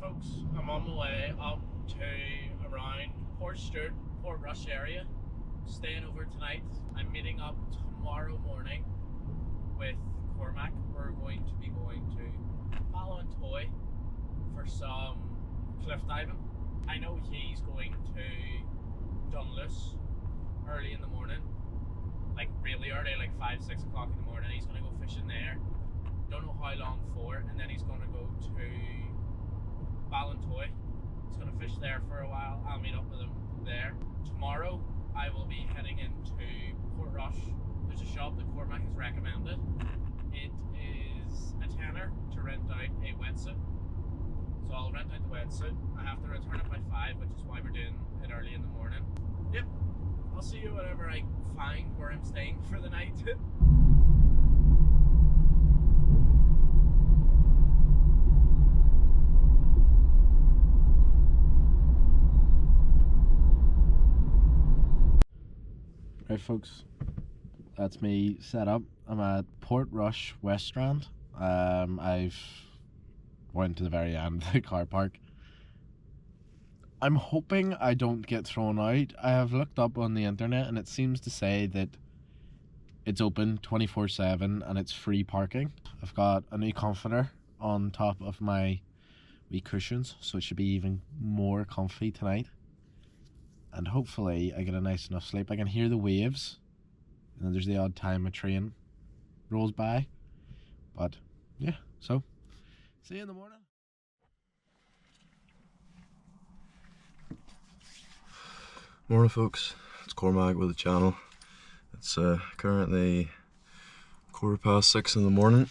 folks, I'm on my way up to around Port Stewart, Port Rush area, staying over tonight. I'm meeting up tomorrow morning with Cormac. We're going to be going to Ballintoy for some cliff diving. I know he's going to Dunluce early in the morning, like really early, like 5-6 o'clock in the morning. He's going to go fishing there. Don't know how long for, and then he's going to go to Ballintoy. He's going to fish there for a while. I'll meet up with him there. Tomorrow I will be heading into Port Rush. There's a shop that Cormac has recommended. It is a tenner to rent out a wetsuit. So I'll rent out the wetsuit. I have to return it by 5, which is why we're doing it early in the morning. Yep. I'll see you whenever I find where I'm staying for the night. Right folks, that's me set up. I'm at Port Rush West Strand. I've went to the very end of the car park. I'm hoping I don't get thrown out. I have looked up on the internet and it seems to say that it's open 24/7 and it's free parking. I've got a new comforter on top of my wee cushions, so it should be even more comfy tonight. And hopefully I get a nice enough sleep. I can hear the waves, and then there's the odd time a train rolls by. But yeah, so see you in the morning. Morning folks, it's Cormac with the channel. It's currently 6:15 in the morning,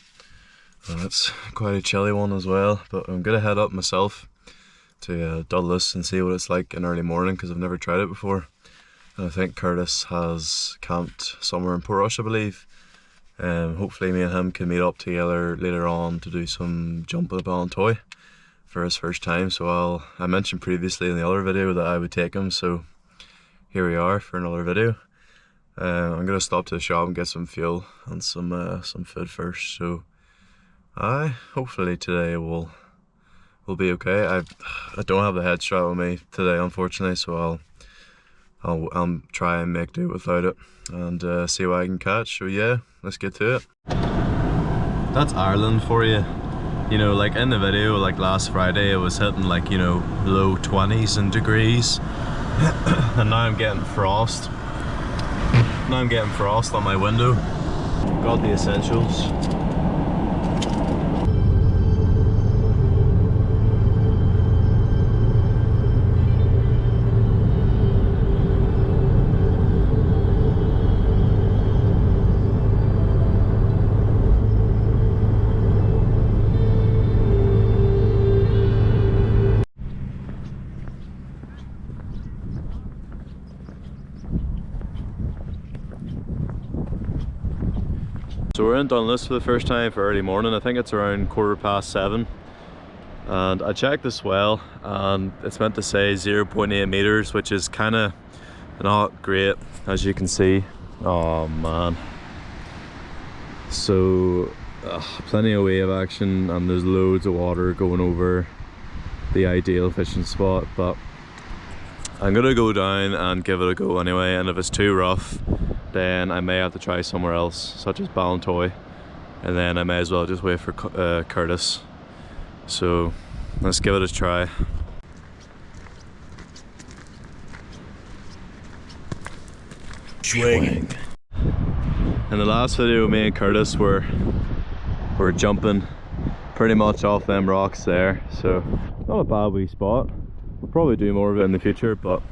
and it's quite a chilly one as well, but I'm gonna head up myself to Dunluce and see what it's like in early morning, because I've never tried it before. And I think Curtis has camped somewhere in Port Rush, I believe. Hopefully me and him can meet up together later on to do some jumping at Ballintoy for his first time. So I mentioned previously in the other video that I would take him, so here we are for another video. I'm gonna stop to the shop and get some fuel and some food first. So hopefully today will be okay. I don't have the head strap with me today, unfortunately, so I'll try and make do without it and see what I can catch. So yeah, let's get to it. That's Ireland for you. You know, like in the video, like last Friday, it was hitting like, you know, low 20s in degrees, and now I'm getting frost. Now I'm getting frost on my window. Got the essentials. So we're in Dunluce for the first time for early morning. I think it's around 7:15, and I checked the swell and it's meant to say 0.8 meters, which is kind of not great, as you can see. Oh man. So plenty of wave action and there's loads of water going over the ideal fishing spot, but I'm gonna go down and give it a go anyway, and if it's too rough then I may have to try somewhere else, such as Ballintoy, and then I may as well just wait for Curtis. So let's give it a try. Swing. In the last video, me and Curtis were jumping pretty much off them rocks there, so not a bad wee spot. We'll probably do more of it in the future, but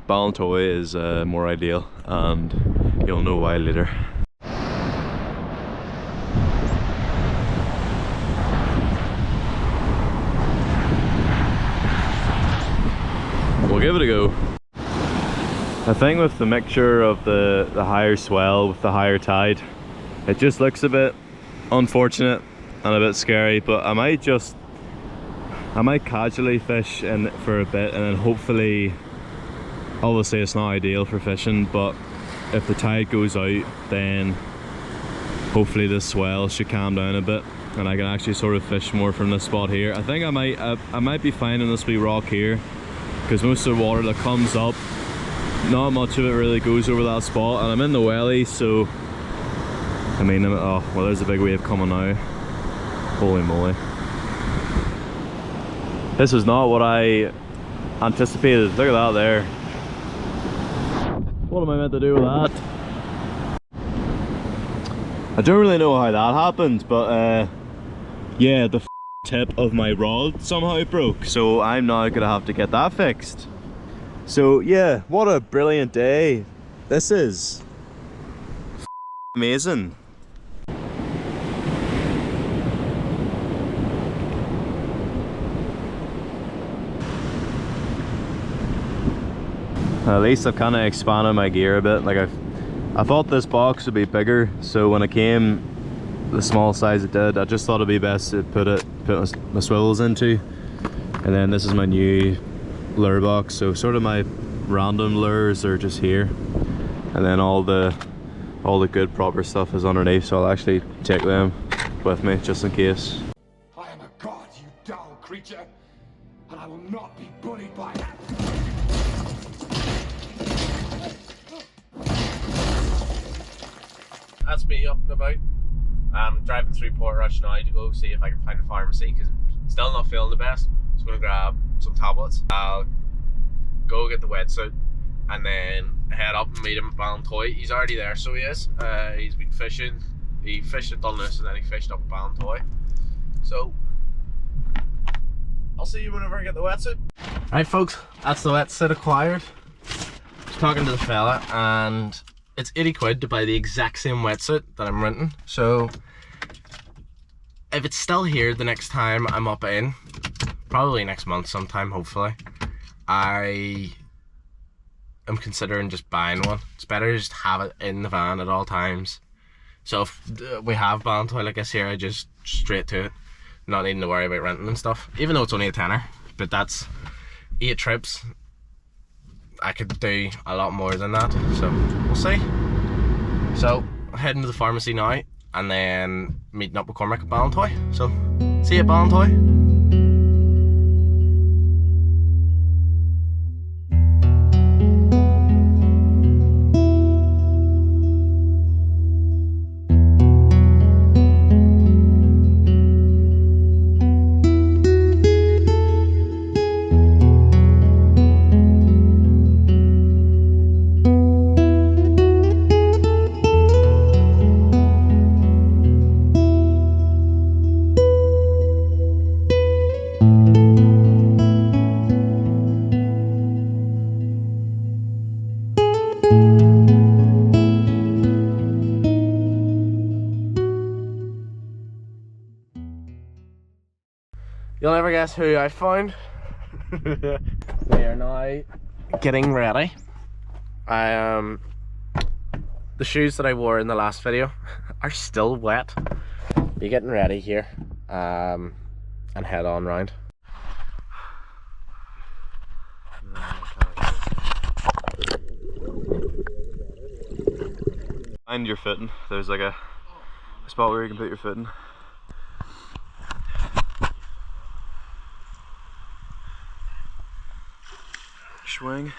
Ballintoy is more ideal, and you'll know why later. We'll give it a go. I think with the mixture of the higher swell with the higher tide, it just looks a bit unfortunate and a bit scary, but I might casually fish in for a bit, and then hopefully, obviously it's not ideal for fishing, but if the tide goes out then hopefully this swell should calm down a bit and I can actually sort of fish more from this spot here. I think I might be finding this wee rock here, because most of the water that comes up, not much of it really goes over that spot, and I'm in the welly, so I mean, oh well, there's a big wave coming now. Holy moly. This is not what I anticipated. Look at that there. What am I meant to do with that? I don't really know how that happened, but yeah, the tip of my rod somehow broke, so I'm now gonna have to get that fixed. So yeah, what a brilliant day this is. Amazing. At least I've kind of expanded my gear a bit. Like I thought this box would be bigger, so when it came the small size it did, I just thought it'd be best to put my swivels into. And then this is my new lure box, so sort of my random lures are just here, and then all the good proper stuff is underneath, so I'll actually take them with me just in case. I am a god, you dull creature, and I will not be bullied by it. That's me up and about. I'm driving through Portrush now to go see if I can find a pharmacy, because I'm still not feeling the best. So I'm going to grab some tablets. I'll go get the wetsuit and then head up and meet him at Ballintoy. He's already there, so he is. He's been fishing. He fished at Dunluce and then he fished up at Ballintoy. So I'll see you whenever I get the wetsuit. Right folks, that's the wetsuit acquired. I was talking to the fella and it's 80 quid to buy the exact same wetsuit that I'm renting. So if it's still here the next time I'm up in, probably next month sometime hopefully, I am considering just buying one. It's better to just have it in the van at all times. So if we have Ballintoy like this here, I just straight to it, not needing to worry about renting and stuff, even though it's only a tenner. But that's 8 trips. I could do a lot more than that, so we'll see. So heading to the pharmacy now and then meeting up with Cormac at Ballintoy. So see you at Ballintoy. You'll never guess who I found. We are now getting ready. The shoes that I wore in the last video are still wet. Be getting ready here and head on round. Find your footing. There's like a spot where you can put your footing. Swing.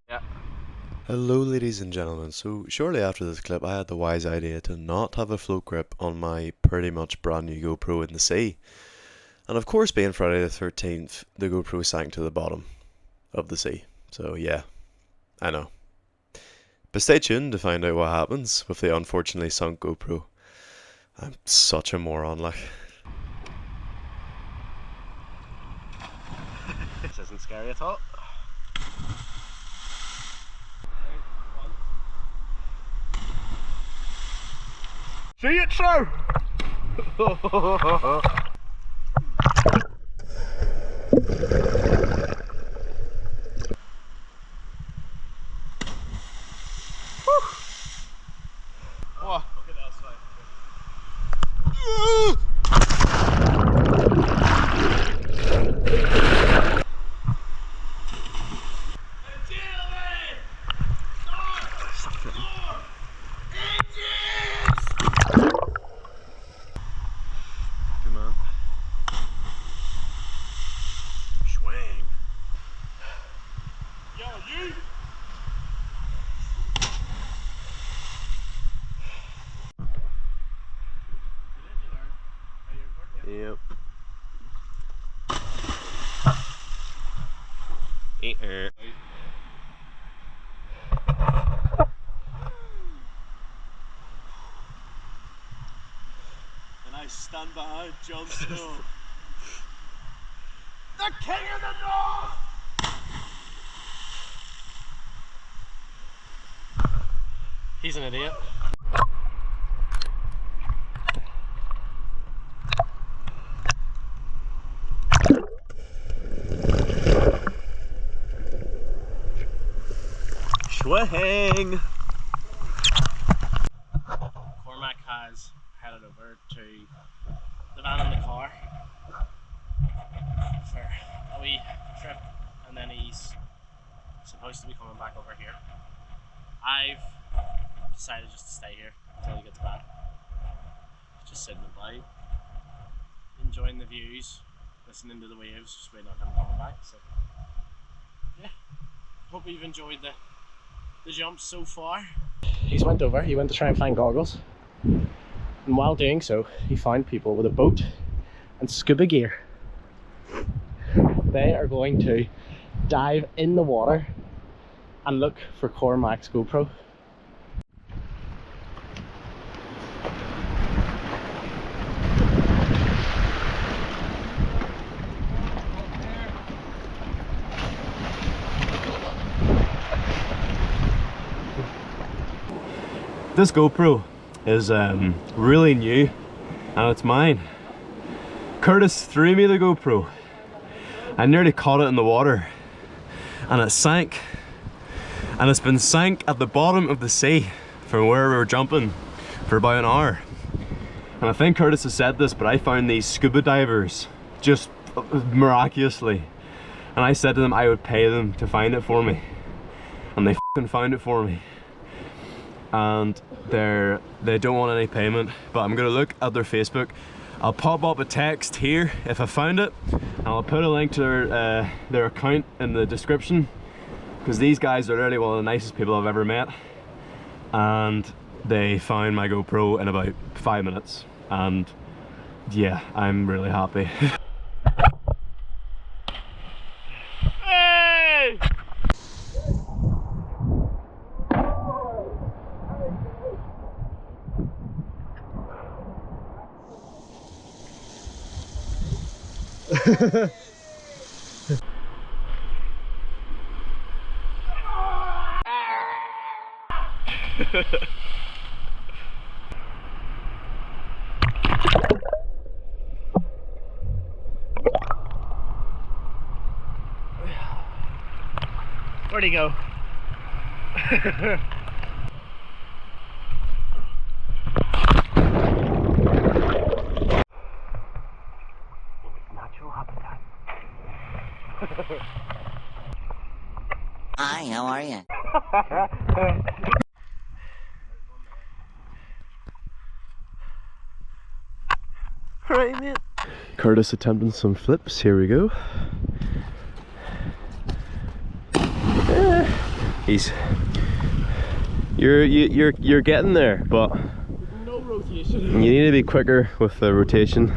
Yeah. Hello ladies and gentlemen, so shortly after this clip I had the wise idea to not have a float grip on my pretty much brand new GoPro in the sea. And of course, being Friday the 13th, the GoPro sank to the bottom of the sea. So yeah, I know. But stay tuned to find out what happens with the unfortunately sunk GoPro. I'm such a moron, like. This isn't scary at all. See it, sir! Oh. Look at that side. I stand behind Jon Snow. The King of the North! He's an idiot. Swing! Cormac has headed over to the van in the car for a wee trip, and then he's supposed to be coming back over here. I've decided just to stay here until he gets back. Just sitting about, enjoying the views, listening to the waves, just waiting on him coming back. So yeah, hope you've enjoyed the jumps so far. He went to try and find goggles, and while doing so he found people with a boat and scuba gear. They are going to dive in the water and look for Cormac's GoPro. This GoPro is really new and it's mine. Curtis threw me the GoPro. I nearly caught it in the water and it sank. And it's been sank at the bottom of the sea from where we were jumping for about an hour. And I think Curtis has said this, but I found these scuba divers just miraculously. And I said to them I would pay them to find it for me. And they f***ing found it for me. And they don't want any payment, but I'm gonna look at their Facebook. I'll pop up a text here if I found it, and I'll put a link to their account in the description, because these guys are really one of the nicest people I've ever met, and they found my GoPro in about 5 minutes, and yeah, I'm really happy. Hey! Where'd he go? Natural habitat. Hi, how are you? Right, mate. Curtis attempting some flips. Here we go. You're getting there, but No rotation. you need to be quicker with the rotation.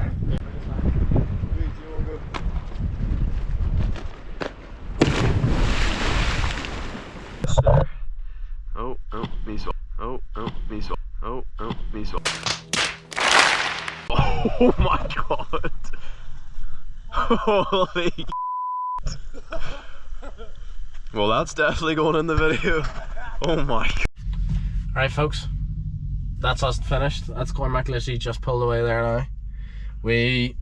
Oh, missile. Oh, missile. Oh, missile. Oh my god! Holy well, that's definitely going in the video. Oh my god. Alright folks, that's us finished. That's Cormac literally just pulled away there now. We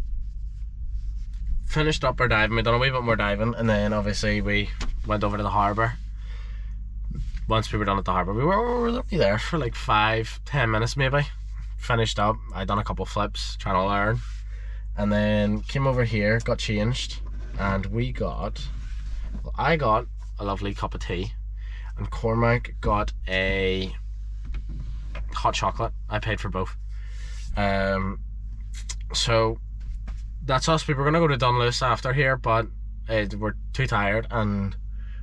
finished up our diving, we done a wee bit more diving, and then obviously we went over to the harbour. Once we were done at the harbour, we were only there for like 5-10 minutes maybe. Finished up, I done a couple flips trying to learn, and then came over here, got changed, and we got, well, I got a lovely cup of tea, and Cormac got a hot chocolate. I paid for both. So that's us. We were gonna go to Dunluce after here, but we're too tired and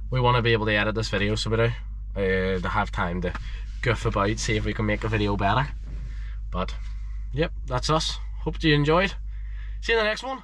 we want to be able to edit this video, so we do to have time to goof about, see if we can make a video better. But yep, that's us. Hope you enjoyed. See you in the next one.